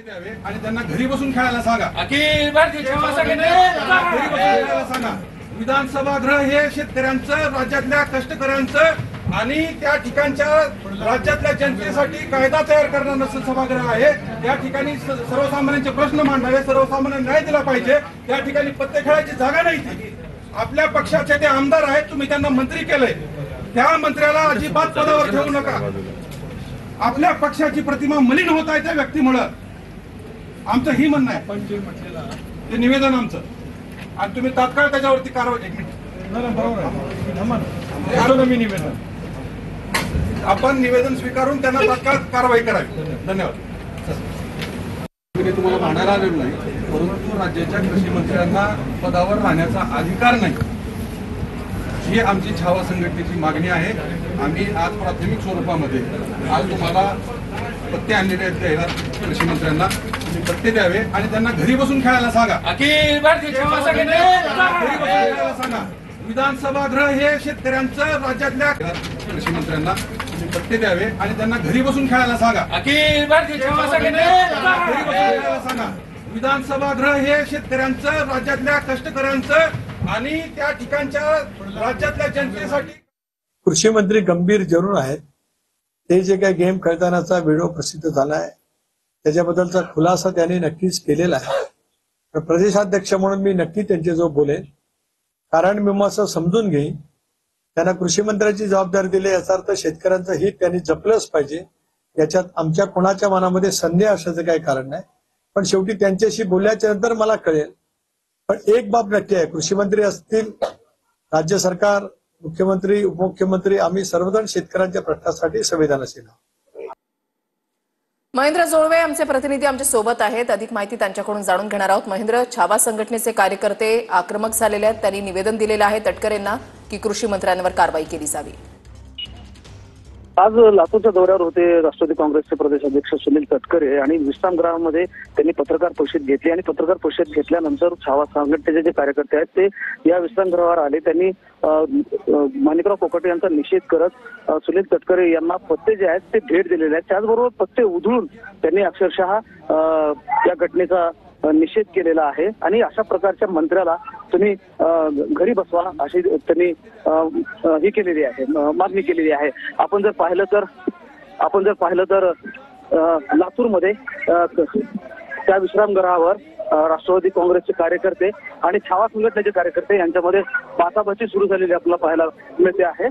द्यावे आणि त्यांना घरी बसून खेळायला सांगा. अखिल भारतीय सेवा संघटनेने घरी बसून खेळायला सांगा. विधानसभागृह हे शेतकऱ्यांचं, राज्यातल्या कष्टकऱ्यांचं आणि त्या ठिकाणच्या राज्यातल्या जनतेसाठी कायदा तयार करणारं सभागृह आहे. त्या ठिकाणी सर्वसामान्यांचे प्रश्न मांडावे, सर्वसामान्यांना न्याय दिला पाहिजे. त्या ठिकाणी पत्ते खेळायची जागा नाही. ती आपल्या पक्षाचे ते आमदार आहेत, तुम्ही त्यांना मंत्री केलंय, त्या मंत्र्याला अजिबात पदावर ठेवू नका. आपल्या पक्षाची प्रतिमा मलिन होत आहे त्या व्यक्तीमुळे. आमचं ही म्हणणं आहे, ते निवेदन आमचं, आणि तुम्ही तात्काळ त्याच्यावरती कारवाई. एक मिनिट, मी निवेदन आपण निवेदन स्वीकारून त्यांना तात्काळ कारवाई करावी. धन्यवाद. मी तुम्हाला म्हणायला आलेलो नाही, परंतु राज्याच्या कृषी मंत्र्यांना पदावर राहण्याचा अधिकार नाही, ही आमची छावा संघटनेची मागणी आहे. आम्ही आज प्राथमिक स्वरूपामध्ये आज तुम्हाला पत्ते आणलेले आहेत द्यायला कृषी मंत्र्यांना. तुम्ही पत्ते द्यावे आणि त्यांना घरी बसून खेळायला सांगा. अखिल भारतीय सेवा संघटनेने घरी बसून खेळायला सांगा. विधानसभागृह हे शेतकऱ्यांचं, राज्यातल्या कृषी मंत्र्यांना तुम्ही पत्ते द्यावे आणि त्यांना घरी बसून खेळायला सांगा. अखिल भारतीय सेवा संघटनेने घरी बसून खेळायला सांगा. विधानसभागृह हे शेतकऱ्यांचं, राज्यातल्या कष्टकऱ्यांचं आणि त्या ठिकाणच्या राज्यातल्या जनतेसाठी. कृषी मंत्री गंभीर जरूर आहेत. ते जे काही गेम खेळतानाचा व्हिडिओ प्रसिद्ध झालाय त्याच्याबद्दलचा खुलासा त्यांनी नक्कीच केलेला आहे. तर प्रदेशाध्यक्ष म्हणून मी नक्की त्यांच्याजवळ बोलेन, कारण मी असं समजून घेईन त्यांना कृषी मंत्र्याची जबाबदारी दिली, याचा अर्थ शेतकऱ्यांचं हित त्यांनी जपलंच पाहिजे. याच्यात आमच्या कोणाच्या मनामध्ये संदेह असण्याचं काही कारण नाही. पण शेवटी त्यांच्याशी बोलल्याच्या नंतर मला कळेल. पण एक बाब नक्की आहे, कृषी मंत्री असतील, राज्य सरकार, मुख्यमंत्री, उपमुख्यमंत्री, आम्ही सर्वजण शेतकऱ्यांच्या प्रश्नासाठी संवेदनशील आहोत. महेंद्र जोळवे आमचे प्रतिनिधी आमच्या सोबत आहेत. अधिक माहिती त्यांच्याकडून जाणून घेणार आहोत. महेंद्र, छावा संघटनेचे कार्यकर्ते आक्रमक झालेले आहेत. त्यांनी निवेदन दिलेलं आहे तटकरेंना की कृषी मंत्र्यांवर कारवाई केली जावी. आज लातूरच्या दौऱ्यावर होते राष्ट्रवादी काँग्रेसचे प्रदेशाध्यक्ष सुनील तटकरे आणि विश्रामगृहामध्ये त्यांनी पत्रकार परिषद घेतली आणि पत्रकार परिषद घेतल्यानंतर छावा संघटनेचे जे कार्यकर्ते आहेत ते या विश्रामगृहावर आले. त्यांनी माणिकराव कोकाटे यांचा निषेध करत सुनील तटकरे यांना पत्ते जे आहेत ते भेट दिलेले आहेत. त्याचबरोबर पत्ते उधळून त्यांनी अक्षरशः या घटनेचा निषेध केलेला आहे आणि अशा प्रकारच्या मंत्र्याला तुम्ही घरी बसवा अशी त्यांनी ही केलेली आहे, मागणी केलेली आहे. आपण जर पाहिलं तर लातूरमध्ये त्या विश्रामगृहावर राष्ट्रवादी काँग्रेसचे कार्यकर्ते आणि छावा संघटनेचे कार्यकर्ते यांच्यामध्ये बाचाबाची सुरू झालेली आपल्याला पाहायला मिळते आहे.